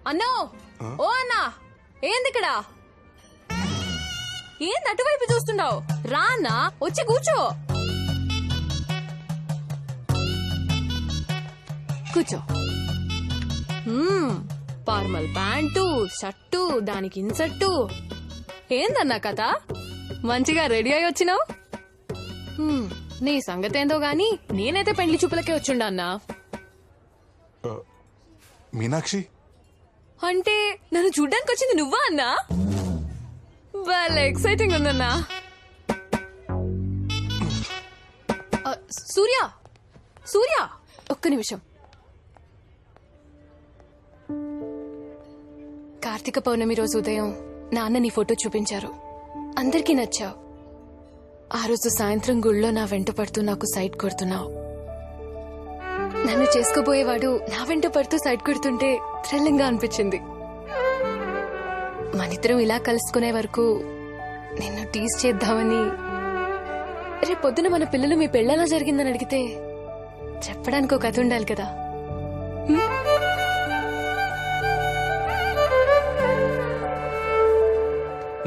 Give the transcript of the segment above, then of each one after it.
అన్నో ఓ అన్నా ఏందిక్కడ ఏంది అటువైపు చూస్తున్నావు? రా అన్నా వచ్చి కూర్చో. కూర్చో. ఫార్మల్ ప్యాంటు షర్టు దానికి ఇన్సర్టు. ఏందన్నా కథ? మంచిగా రెడీ అయి వచ్చినావు. నీ సంగతేందో గాని నేనైతే పెండ్లి చూపులకే వచ్చిండా అన్నా. మీనాక్షి అంటే నన్ను చూడ్డానికి వచ్చింది నువ్వా అన్నా? భలే ఎక్సైటింగ్ ఉందన్నా. సూర్య సూర్య ఒక్క నిమిషం. కార్తీక పౌర్ణమి రోజు ఉదయం నాన్న నీ ఫోటో చూపించారు. అందరికీ నచ్చావు. ఆ రోజు సాయంత్రం గుళ్ళో నా వెంట పడుతూ నాకు సైట్ కొడుతున్నావు. నన్ను చేసుకోబోయేవాడు నా వెంట పడుతూ సైట్ కొడుతుంటే థ్రిల్లింగ్ గా అనిపించింది. మనిద్దరం ఇలా కలుసుకునే వరకు నిన్ను టీజ్ చేద్దామని. రేపు పొద్దున మన పిల్లలు మీ పెళ్ళలా జరిగిందని అడిగితే చెప్పడానికి ఒక కథ ఉండాలి కదా.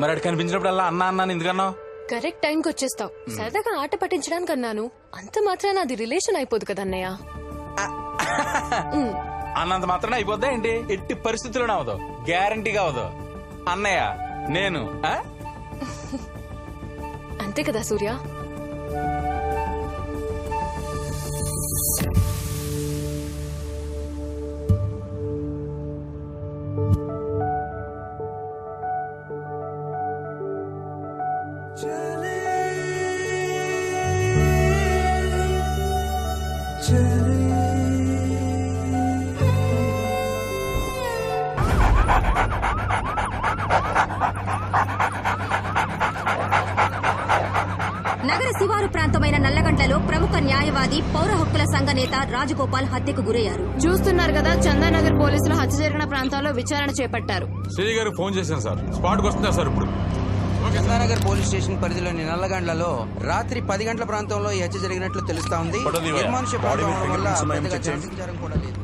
మరి అటు కనిపించినప్పుడల్లా అన్నా అన్నాను ఎందుకన్నావు? కరెక్ట్ టైంకి వచ్చేస్తావు. సరదాగా ఆట పట్టించడానికి అన్నాను. అంత మాత్రాన అది రిలేషన్ అయిపోదు కదా అన్నయ్య. అన్నంత మాత్రం అయిపోద్దా ఏంటి? ఎట్టి పరిస్థితుల్లోనే అవదు, గ్యారంటీగా అవదు. అన్నయ్య నేను అంతే కదా సూర్య. నగర శివారు ప్రాంతమైన నల్లగండ్లలో ప్రముఖ న్యాయవాది పౌర హక్కుల సంఘ నేత రాజగోపాల్ హత్యకు గురయ్యారు. చూస్తున్నారు కదా, చందానగర్ పోలీసులు హత్య జరిగిన ప్రాంతాల్లో విచారణ చేపట్టారు. శ్రీ గారికి ఫోన్ చేశాను సార్, స్పాట్కి వస్తున్నారు సార్. ఇప్పుడు చందానగర్ పోలీస్ స్టేషన్ పరిధిలోని నల్లగండ్లలో రాత్రి 10 గంటల ప్రాంతంలో ఈ హత్య జరిగినట్లు తెలుస్తా ఉంది. నిర్మానుష్య ప్రాంతం అవడం వల్ల పెద్దగా జనసంచారం కూడా లేదు.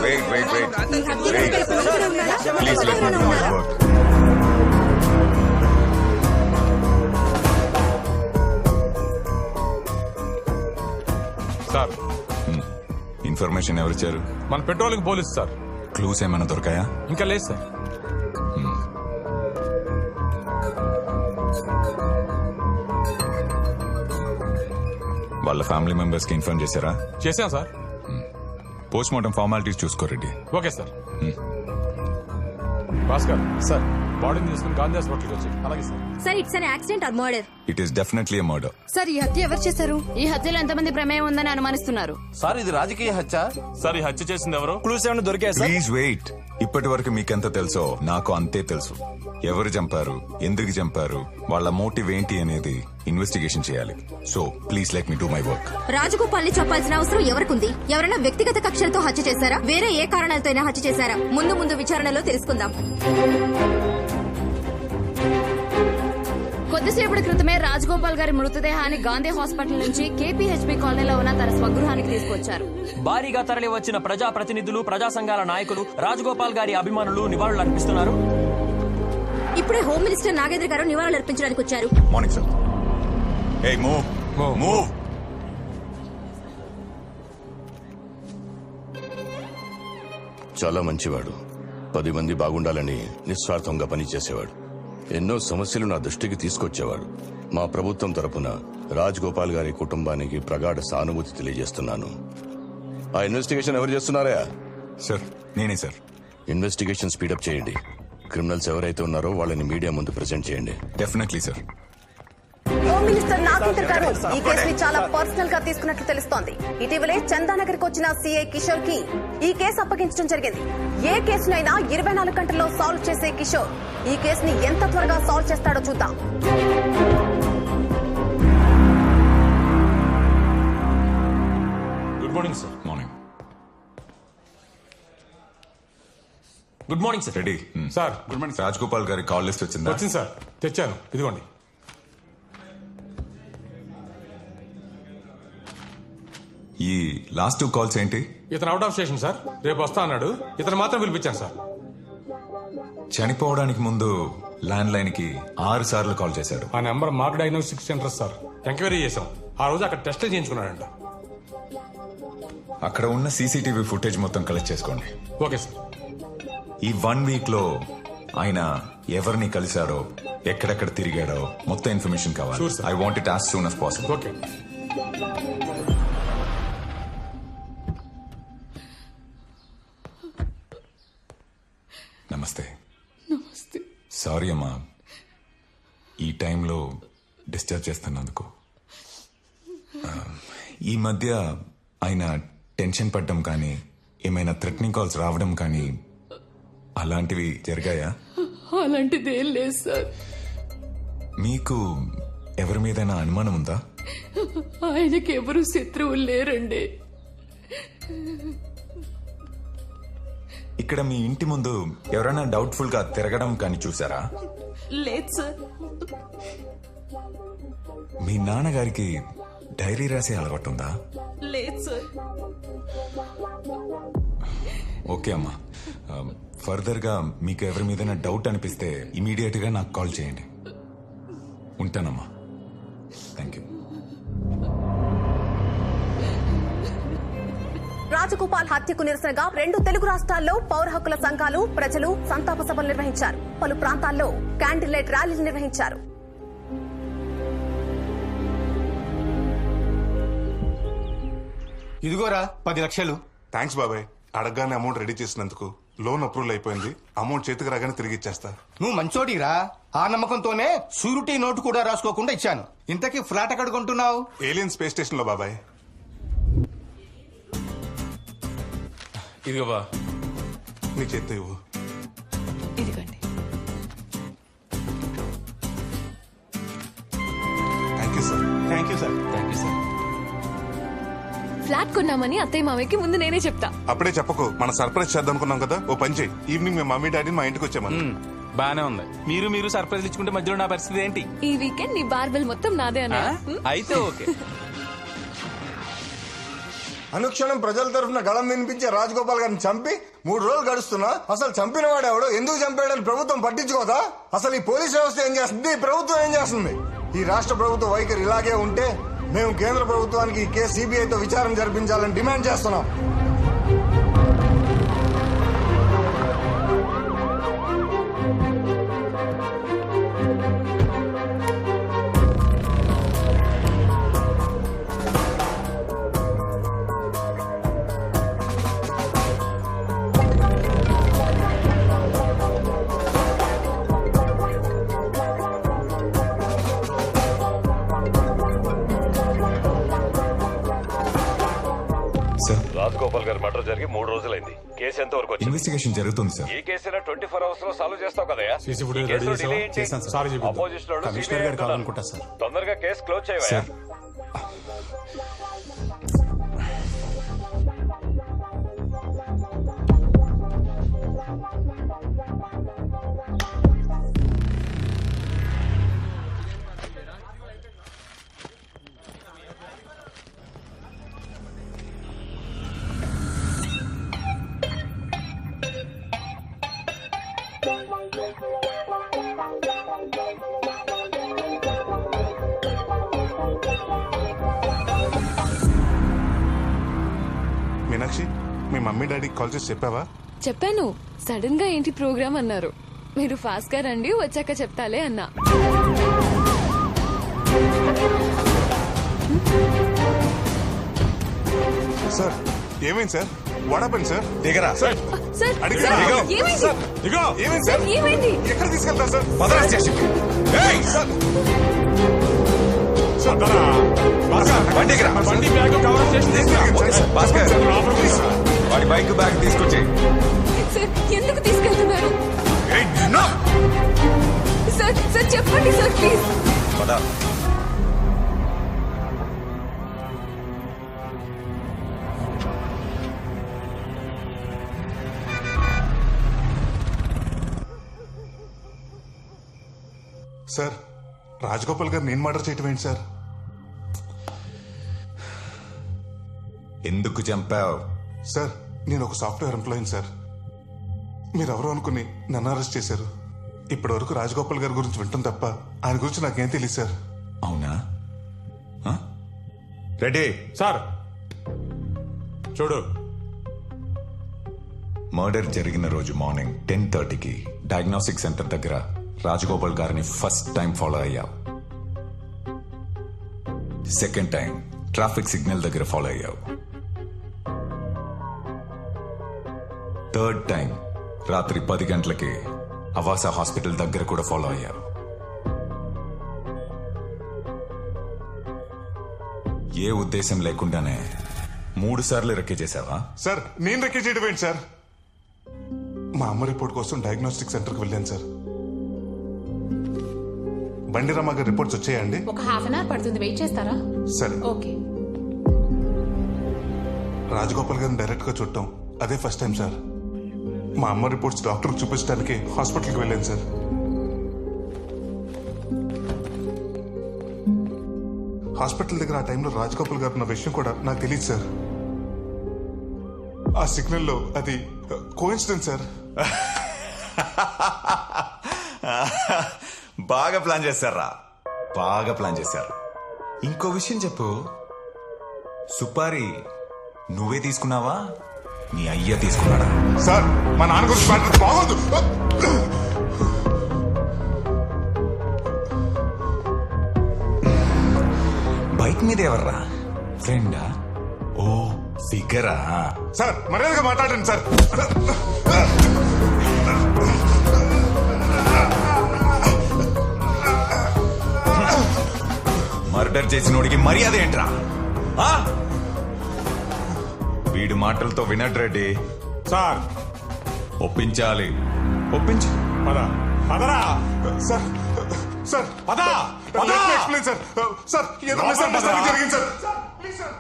Wait. Please let me do my work. Sir information ఎవరిచ్చారు? మన పెట్రోలింగ్ పోలీస్ సార్. క్లూస్ ఏమైనా దొరకాయా? ఇంకా లేదు సార్. వాళ్ళ ఫ్యామిలీ మెంబర్స్ కి ఇన్ఫార్మ్ చేశారా? చేశాం సార్. పోస్ట్ మార్టం ఫార్మాలిటీస్ చూసుకో Reddy. Okay sir. Bhaskar sir, బాడీని తీసుకుని గాంధీ హాస్పిటల్కి వచ్చి. అలాగే sir. Sir, it's an accident or murder. It is definitely a murder. Sir, ఈ హత్య ఎవరు చేశారు? ఈ హత్యలో ఎంతమంది ప్రమేయం ఉందని అనుమానిస్తున్నారు? సార్ ఇది రాజకీయ హత్య. సార్ ఈ హత్య చేసింది ఎవరు? క్లూస్ ఏమైనా దొరికాయి సార్? Please wait. ఇప్పటి వరకు మీకెంత తెలుసో నాకు అంతే తెలుసు. ఎవరు చంపారు, ఎందుకు చంపారు, వాళ్ళ మోటివ్ ఏంటి అనేది ఇన్వెస్టిగేషన్ చేయాలి. So please let me do my work. Rajagopal ని చెప్పాల్సిన అవసరం ఎవరికుంది? ఎవరైనా వ్యక్తిగత కక్షలతో హత్య చేశారా? వేరే ఏ కారణాలతో హత్య చేశారా? ముందు విచారణలో తెలుసుకుందాం. కొద్దిసేపటి క్రితమే రాజగోపాల్ గారి మృతదేహాన్ని గాంధీ హాస్పిటల్ నుంచి కేపీహెచ్బీ కాలనీలో ఉన్న తన స్వగృహానికి తీసుకొచ్చారు. భారీగా తరలి వచ్చిన ప్రజా ప్రతినిధులు, ప్రజా సంఘాల నాయకులు, రాజగోపాల్ గారి అభిమానులు నివాళులు అర్పిస్తున్నారు. ఇప్పుడే హోమ్ మినిస్టర్ నాగేంద్ర గారు నివాళులు అర్పించడానికి వచ్చారు. Morning sir. Hey, move. చాలా మంచివాడు. 10 మంది బాగుండాలని నిస్వార్థంగా పనిచేసేవాడు. ఎన్నో సమస్యలు నా దృష్టికి తీసుకొచ్చేవాడు. మా ప్రభుత్వం తరపున రాజగోపాల్ గారి కుటుంబానికి ప్రగాఢ సానుభూతి తెలియజేస్తున్నాను. ఆ ఇన్వెస్టిగేషన్ ఎవరు చేస్తున్నారా? సార్, నేనే సార్. ఇన్వెస్టిగేషన్ స్పీడప్ చేయండి. క్రిమినల్స్ ఎవరైతే ఉన్నారో వాళ్ళని మీడియా ముందు ప్రెజెంట్ చేయండి. Definitely sir. Home minister Nagendra గారు ఈ కేసుని చాలా పర్సనల్ గా తీసుకున్నట్లు తెలుస్తోంది. ఇటీవలే చందానగర్ కు వచ్చిన సీఐ కిషోర్ కి ఈ కేసు అప్పగించడం జరిగింది. ఏ కేసునైనా 24 గంటల్లో సాల్వ్ చేసే కిషోర్ ఈ కేసుని ఎంత త్వరగా సాల్వ్ చేస్తాడో చూద్దాం. Good morning sir. Morning. Good morning sir. Ready sir good morning. Rajagopal గారి కాల్ లిస్ట్ వచ్చిందా? వచ్చింది సార్, తెచ్చాను, ఇదిగోండి. ఈ లాస్ట్ 2 కాల్స్ ఏంటి? ఇతను అవుట్ ఆఫ్ స్టేషన్ సార్, రేపు వస్తా అన్నాడు. ఇతను మాత్రం పిలిపించాను సార్. చనిపోవడానికి ముందు ల్యాండ్ లైన్ కి 6 సార్లు కాల్ చేశాడు. ఆ number mark diagnostic centre sir. Enquiry చేశాం. ఆ రోజు అక్కడ టెస్ట్ చేయించుకున్నాడంట. అక్కడ ఉన్న సీసీటీవీ ఫుటేజ్ మొత్తం కలెక్ట్ చేసుకోండి. Okay sir. ఈ 1 వీక్ లో ఆయన ఎవరిని కలిశారో, ఎక్కడెక్కడ తిరిగాడో మొత్తం ఇన్ఫర్మేషన్ కావాలి. Sure, sir. I want it as soon as possible. Okay. నమస్తే. సారీ అమ్మా, ఈ టైంలో డిస్టర్బ్ చేస్తున్నందుకు. ఈ మధ్య ఆయన టెన్షన్ పడ్డం కానీ, ఏమైనా థ్రెటనింగ్ కాల్స్ రావడం కానీ అలాంటివి జరిగాయా? అలాంటిది ఏం లేదు సార్. మీకు ఎవరి మీదైనా అనుమానం ఉందా? ఆయనకి ఎవరు శత్రువులు లేరండి. ఇక్కడ మీ ఇంటి ముందు ఎవరైనా డౌట్ఫుల్ గా తిరగడం కానీ చూసారా? లేదు సార్. మీ నాన్నగారికి డైరీ రాసే అలవాటు ఉందా? లేదు సార్. ఓకే అమ్మా, ఫర్దర్ గా మీకు ఎవరి మీదైనా డౌట్ అనిపిస్తే ఇమీడియట్ గా నాకు కాల్ చేయండి. ఉంటానమ్మా. Thank you. రాజగోపాల్ హత్యకు నిరసనగా 2 తెలుగు రాష్ట్రాల్లో పౌర హక్కుల సంఘాలు, ప్రజలు సంతాప సభలు నిర్వహించారు. పలు ప్రాంతాల్లో క్యాండిల్ లైట్ ర్యాలీలు నిర్వహించారు. ఇదిగోరా 10 లక్షలు. థ్యాంక్స్ బాబాయ్. అడగగానే అమౌంట్ రెడీ చేసినందుకు. లోన్ అప్రూవల్ అయిపోయింది. అమౌంట్ చేతికి రాగానే తిరిగి ఇచ్చేస్తా. నువ్వు మంచోడిరా. ఆ నమ్మకంతోనే షూరిటీ నోటు కూడా రాసుకోకుండా ఇచ్చాను. ఇంతకీ ఫ్లాట్ ఎక్కడ కొంటున్నావు? ఏలియన్ స్పేస్ స్టేషన్ లో బాబాయ్. ఇదిగో బా, నీ చేత్తో ఇవ్వు. ఇదిగోండి. Thank you sir. Thank you sir. Thank you sir. Flat కొన్నామని అత్తయ్య మామయ్యకి ముందు నేనే చెప్తా. అప్పుడే చెప్పకు. మన సర్ప్రైజ్ చేద్దాం అనుకున్నాం కదా. ఓ పని చేయి, ఈవినింగ్ మీ మమ్మీ డాడీని మా ఇంటికి వచ్చామని. బానే ఉంది. మీరు సర్ప్రైజ్ ఇచ్చుకుంటే మధ్యలో నా పరిస్థితి ఏంటి? ఈ వీకెండ్ నీ బార్బెల్ మొత్తం నాదే అన్నా. అయితే ఓకే. అనుక్షణం ప్రజల తరఫున గళం వినిపించే రాజగోపాల్ గారిని చంపి 3 రోజులు గడుస్తున్నా అసలు చంపిన వాడెవడో, ఎందుకు చంపాడని ప్రభుత్వం పట్టించుకోదా? అసలు ఈ పోలీస్ వ్యవస్థ ఏం చేస్తుంది? ఈ ప్రభుత్వం ఏం చేస్తుంది? ఈ రాష్ట్ర ప్రభుత్వ వైఖరి ఇలాగే ఉంటే మేము కేంద్ర ప్రభుత్వానికి ఈ కేసు సిబిఐతో విచారణ జరిపించాలని డిమాండ్ చేస్తున్నాం. రాజగోపాల్ గారి మర్డర్ జరిగి 3 రోజులైంది. కేసు ఎంత వరకు వచ్చింది? ఇన్వెస్టిగేషన్ జరుగుతుంది సార్. ఈ కేసు 24 అవర్స్ లో సాల్వ్ చేస్తావు కదా? సీసీ ఫుటేజ్ రెడీ చేసాం. సారీ చెప్పి కమిషనర్ గారు కావాలనుకుంటా సార్. తొందరగా కేసు క్లోజ్ చేయవా? మీనాక్షి, మీ మమ్మీ డాడీకి కాల్ చేసి చెప్పావా? చెప్పాను. సడన్ గా ఏంటి ప్రోగ్రామ్ అన్నారు. మీరు ఫాస్ట్ గా రండి, వచ్చాక చెప్తాలే అన్నా. సార్ ఏమైంది సార్? What happened sir? దిగరా సార్, అడిగి సార్, దిగో. ఏమైంది? సార్, దిగో. ఏమైంది సార్? ఏమైంది? ఎక్కడ తీసుకెళ్తారు సార్? పదరా స్టేషన్కి. ఏయ్! సార్. సార్, దరా. భాస్కర్, బండి ఎక్కరా? బండి బ్యాగ్ కవర్ చేసి okay sir. Bhaskar, please sir. వాడి బైక్ బ్యాగ్ తీసుకొచ్చి. సార్, ఎందుకు తీసుకెళ్తున్నారు? ఏయ్, నిన్ను! సార్, సార్ చెప్పండి సార్, ప్లీజ్. పద. సార్ రాజగోపాల్ గారు నేను మర్డర్ చేయటం ఏంటి సార్? ఎందుకు చంపావు? సార్ నేను ఒక సాఫ్ట్వేర్ ఎంప్లాయీని సార్. మీరెవరో అనుకుని నన్ను అరెస్ట్ చేశారు. ఇప్పటి వరకు రాజగోపాల్ గారి గురించి వింటాం తప్ప ఆయన గురించి నాకేం తెలియదు సార్. అవునా? రెడీ సార్ చూడు, మర్డర్ జరిగిన రోజు మార్నింగ్ 10:30కి డయాగ్నోస్టిక్ సెంటర్ దగ్గర రాజగోపాల్ గారిని ఫస్ట్ టైం ఫాలో అయ్యావు. సెకండ్ టైం ట్రాఫిక్ సిగ్నల్ దగ్గర ఫాలో అయ్యావు. థర్డ్ టైం రాత్రి 10 గంటలకి అవాస హాస్పిటల్ దగ్గర కూడా ఫాలో అయ్యావు. ఏ ఉద్దేశం లేకుండానే 3 సార్లు రెక్కి చేశావా? సార్ నేను రెక్కి చేయడం ఏంటి సార్? మా అమ్మ రిపోర్ట్ కోసం డయాగ్నోస్టిక్ సెంటర్కి వెళ్ళాను సార్. బండిరామ గారి రిపోర్ట్స్ వచ్చాయండి? ఒక హాఫ్ అన్ అవర్ పడుతుంది, వెయిట్ చేస్తారా? సరే. ఓకే. రాజగోపాల్ గారిని డైరెక్ట్ గా చూడటం అదే ఫస్ట్ టైం సార్. మా అమ్మ రిపోర్ట్స్ డాక్టర్ చూపించడానికి హాస్పిటల్కి వెళ్ళాను సార్. హాస్పిటల్ దగ్గర ఆ టైంలో రాజగోపాల్ గారు ఉన్న విషయం కూడా నాకు తెలియదు సార్. ఆ సిగ్నల్లో అది కోఇన్సిడెన్స్ సార్. బాగా ప్లాన్ చేశారా, బాగా ప్లాన్ చేశారు. ఇంకో విషయం చెప్పు, సుపారి నువ్వే తీసుకున్నావా, నీ అయ్య తీసుకున్నాడా? సార్ మా నాన్న గురించి మాట్లాడితే బాగోదు. బైక్ మీద ఎవర్రా? ఫ్రెండా? ఓ ఫిగరా? సార్ మర్యాదగా మాట్లాడండి సార్. మర్డర్ చేసినోడికి మర్యాద ఏంట్రా? వీడి మాటలతో వినడ్ రెడ్డి. సార్ ఒప్పించాలి, ఒప్పించు. పదా పదరా సార్. సార్ పదా ఎక్స్ప్లెయిన్ సార్. సార్ ఏదో మిస్అండర్స్టాండింగ్ జరిగింది సార్. Please sir.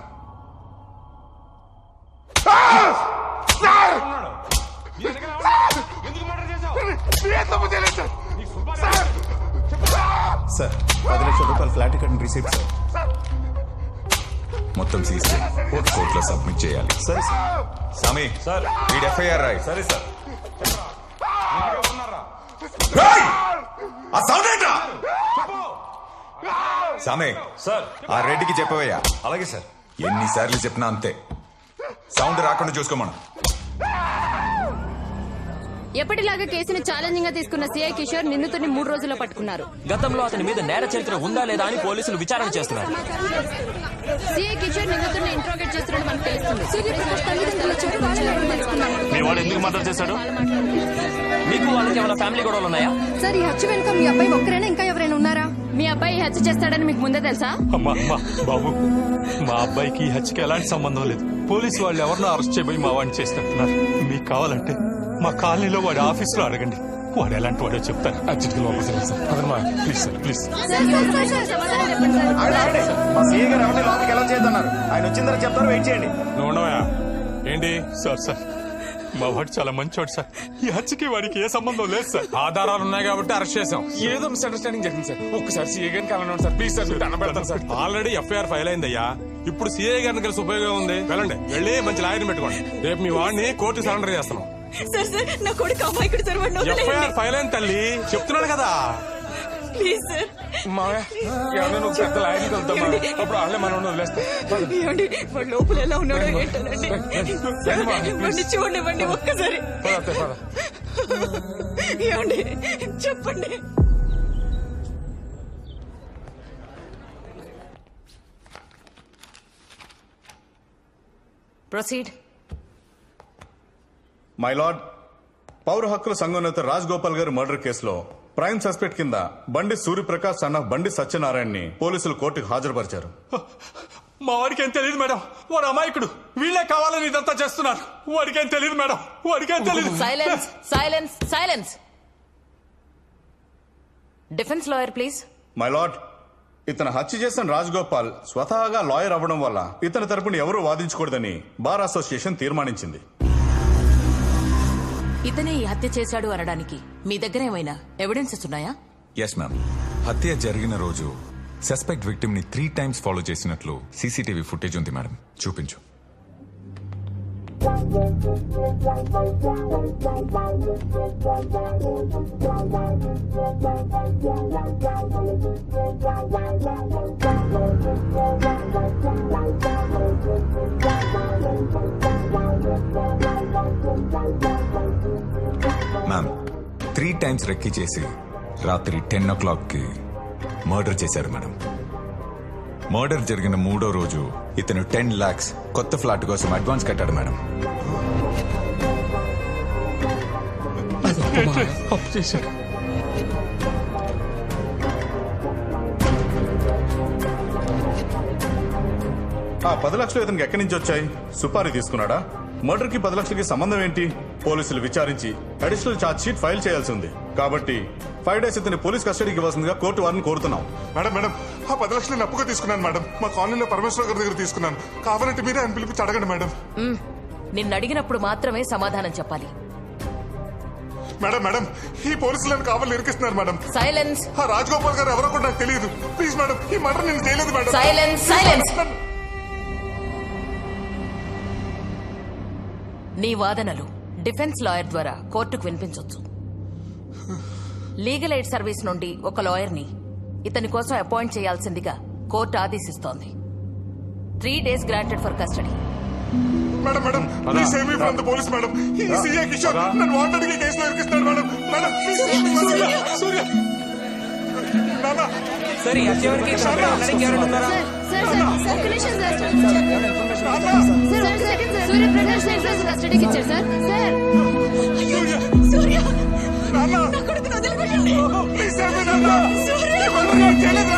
సార్ 10 లక్షల రూపాయలు ఫ్లాట్ టికెట్ రిసీప్ట్ సార్. మొత్తం సీసీ కోర్టులో సబ్మిట్ చేయాలి. సరే సార్. సామి సార్ వీడి ఎఫ్ఐఆర్ రాయి. సరే సార్. సామే సార్ ఆ రెడ్డికి చెప్పవయ్యా. అలాగే సార్. ఎన్నిసార్లు చెప్పినా అంతే, సౌండ్ రాకుండా చూసుకోమను. ఎప్పటిలాగా కేసును ఛాలెంజింగ్ గా తీసుకున్న సిఐ కిషోర్ నిందితుడిని 3 రోజుల్లో పట్టుకున్నారు. గతంలో అతని మీద నేర చరిత్ర ఉందా లేదా అని పోలీసులు విచారణ చేస్తున్నారు. సిఐ కిషోర్ నిందితుడిని ఇంట్రోగేట్ చేస్తున్నట్టు మనకు తెలుస్తుంది. మీ వాడు ఎందుకు మర్డర్ చేశాడు? మీకు వాళ్ళకి ఏమైనా ఫ్యామిలీ గొడవలు ఉన్నాయా? సార్ ఈ హత్య వెనుక మీ అబ్బాయి ఒక్కరైనా ఇంకా ఎవరైనా ఉన్నారా? మీ అబ్బాయి హత్య చేస్తాడని మీకు ముందే తెలుసా? అమ్మా బాబు, మా అబ్బాయికి ఈ హత్యకి ఎలాంటి సంబంధం లేదు. పోలీసు వాళ్ళు ఎవరినో అరెస్ట్ చేయబోయి మా వాడిని చేస్తున్నారు. మీకు కావాలంటే మా కాలనీలో వాడి ఆఫీసులో అడగండి, వాడు ఎలాంటి వాడో చెప్తాను. అర్జెంట్గా లోపలికి వెళ్ళండి సార్. అదమ్మా ప్లీజ్ సార్, ప్లీజ్. మా సీఏ గారు ఎవరిని లోపలికి ఎలా చేద్దన్నారు, ఆయన వచ్చిందని చెప్తారు, వెయిట్ చేయండి. నువ్వు ఉండవా ఏంటి? సార్ మా వాడు చాలా మంచివాడు సార్. ఈ హత్యకి వాడికి ఏ సంబంధం లేదు సార్. ఆధారాలు ఉన్నాయి కాబట్టి అరెస్ట్ చేసాం. ఏదో మిస్అండర్స్టాండింగ్ జరిగింది సార్. ఒక్కసారి సీఏ గారిని కలవండి సార్, ప్లీజ్ సార్. దండం పెడతాను సార్. ఆల్రెడీ ఎఫ్ఐఆర్ ఫైల్ అయిందయ్యా. ఇప్పుడు సీఏ గారిని కలిసి ఉపయోగం ఉంది. వెళ్ళండి, వెళ్ళి మంచి లాయర్ని పెట్టుకోండి. రేపు మీ వాడిని కోర్టు సరెండర్ చేస్తున్నాం. సార్ సార్ నా కొడుకు అమాయకుడు సార్, ఎఫ్ఐఆర్ ఫైల్ అయింది తల్లి, చెప్తున్నాడు కదా. Please sir. నువ్వు పెద్ద లాయర్ని కలుద్దామా? అప్పుడు వాళ్ళే మనం వదిలేస్తాం. వాడు లోపల ఎలా ఉన్నాడో ఏంటోనండి. వాడిని చూడండి ఒక్కసారి. ఏమండి చెప్పండి. ప్రొసీడ్. మై లార్డ్, పౌర హక్కుల సంఘం నేత రాజ్ గోపాల్ గారి మర్డర్ కేసులో ప్రైమ్ సస్పెక్ట్ కింద బండి సూర్యప్రకాష్ సన్న బండి సత్యనారాయణని పోలీసులు కోర్టుకు హాజరుపరిచారు. మా వాడికి ఏం తెలియదు మేడం, వాడు అమాయకుడు. వీళ్ళే కావాలని ఇదంతా చేస్తున్నారు. వాడికి ఏం తెలియదు మేడం, వాడికి ఏం తెలియదు. Silence silence silence. Defence lawyer please. My lord, ఇతను హత్య చేసిన రాజ్ గోపాల్ స్వతహాగా లాయర్ అవ్వడం వల్ల ఇతని తరపున ఎవరూ వాదించకూడదని బార్ అసోసియేషన్ తీర్మానించింది. ఇతనే ఈ హత్య చేశాడు అనడానికి మీ దగ్గర ఏమైనా ఎవిడెన్సెస్ ఉన్నాయా? Yes ma'am. హత్య జరిగిన రోజు సస్పెక్ట్ విక్టిమ్ ని 3 times ఫాలో చేసినట్లు సీసీటీవీ ఫుటేజ్ ఉంది మేడం, చూపించు. మ్యామ్ 3 times రెక్కి చేసి రాత్రి 10 o'clock మర్డర్ చేశారు మేడం. మర్డర్ జరిగిన 3వ రోజు ఇతను 10 lakhs కొత్త ఫ్లాట్ కోసం అడ్వాన్స్ కట్టాడు మేడం. అప్పు చేశాడు. ఆ 10 లక్షలు ఇతనికి ఎక్కడి నుంచి వచ్చాయి? సుపారీ తీసుకున్నాడా? మర్డర్ కి 10 లక్షలకి సంబంధం ఏంటి? పోలీసులు విచారించి అడిషనల్ ఛార్జ్ షీట్ ఫైల్ చేయాల్సి ఉంది. కాబట్టి 5 days ఇతని పోలీస్ కస్టడీకి ఇవ్వాల్సిందిగా కోర్టు వారిని కోరుతున్నాం. మేడం ఆ 10 లక్షలు నేను అప్పుగా తీసుకున్నాను మేడం. మా కాలనీలో పరమేశ్వర గారి దగ్గర తీసుకున్నాను. కావాలంటే మీరే ఆయన పిలిపించి అడగండి మేడం. నిన్ను అడిగినప్పుడు మాత్రమే సమాధానం చెప్పాలి. మేడం ఈ పోలీసులను కావాలి ఇరికిస్తున్నారు మేడం. సైలెన్స్. ఆ రాజగోపాల్ గారు ఎవరో కూడా నాకు తెలియదు. ప్లీజ్ మేడం, ఈ మర్డర్ నేను చేయలేదు మేడం. సైలెన్స్. నీ వాదనలు డిఫెన్స్ లాయర్ ద్వారా కోర్టుకు వినిపించొచ్చు. లీగల్ ఎయిడ్ సర్వీస్ నుండి ఒక లాయర్ ని ఇతని కోసం అపాయింట్ చేయాల్సిందిగా కోర్టు ఆదేశిస్తోంది. 3 days granted for custody. Madam please save me from the police madam. ఈ సీఏ కిషోర్ నన్ను వాంటెడ్ గా కేసులో ఇరికిస్తాడు madam. Madam please save me. Surya నాన్న సరే అచ్చేవరికి ఉన్నారా? సూర్యప్రకాష్ కస్టడీకి ఇచ్చారు సార్. ప్లీజ్ సేవ్ మీ నాన్న. సూర్య చేయలేదు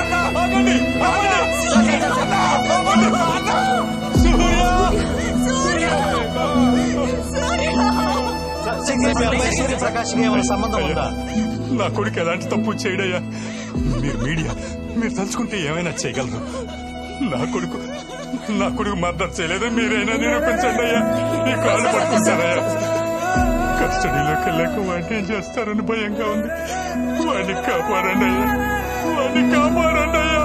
సూర్యప్రకాష్ ఏమైనా సంబంధం ఉందా? నా కొడుకు ఎలాంటి తప్పు చేయడయ్యా. మీరు మీడియా మీరు తలుచుకుంటే ఏమైనా చేయగలరు. నా కొడుకు మర్డర్ చేయలేదని మీరైనా నిరూపించండి అయ్యా. ఈ కాళ్ళు పట్టుకుంటారయ్యా. కస్టడీలోకి వెళ్ళాక వాడిని ఏం చేస్తారని భయంగా ఉంది. వాడిని కాపాడండి అయ్యా. వాడిని కాపాడండి అయ్యా.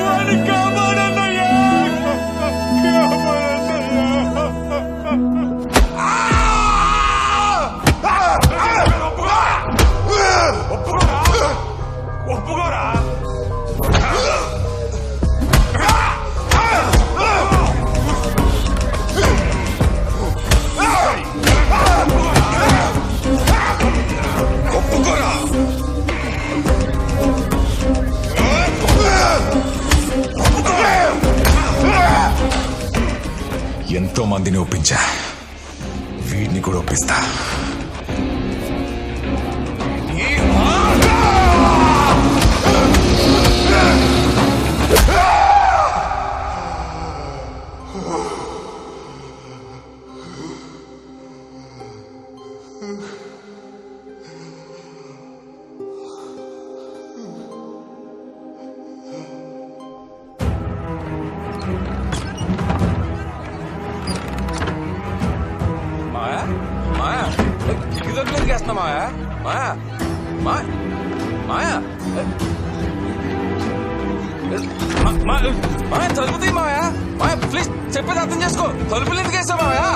వాడిని కాపాడండి అయ్యా. ఒప్పుకోరా? ఎంతో మందిని ఒప్పించా, వీడిని కూడా ఒప్పిస్తా. మాయా చదువుతాయి మాయా. మాయా ప్లీజ్ చెప్పేది అర్థం చేసుకో. తలుపులు ఎందుకు వేసావు మాయా?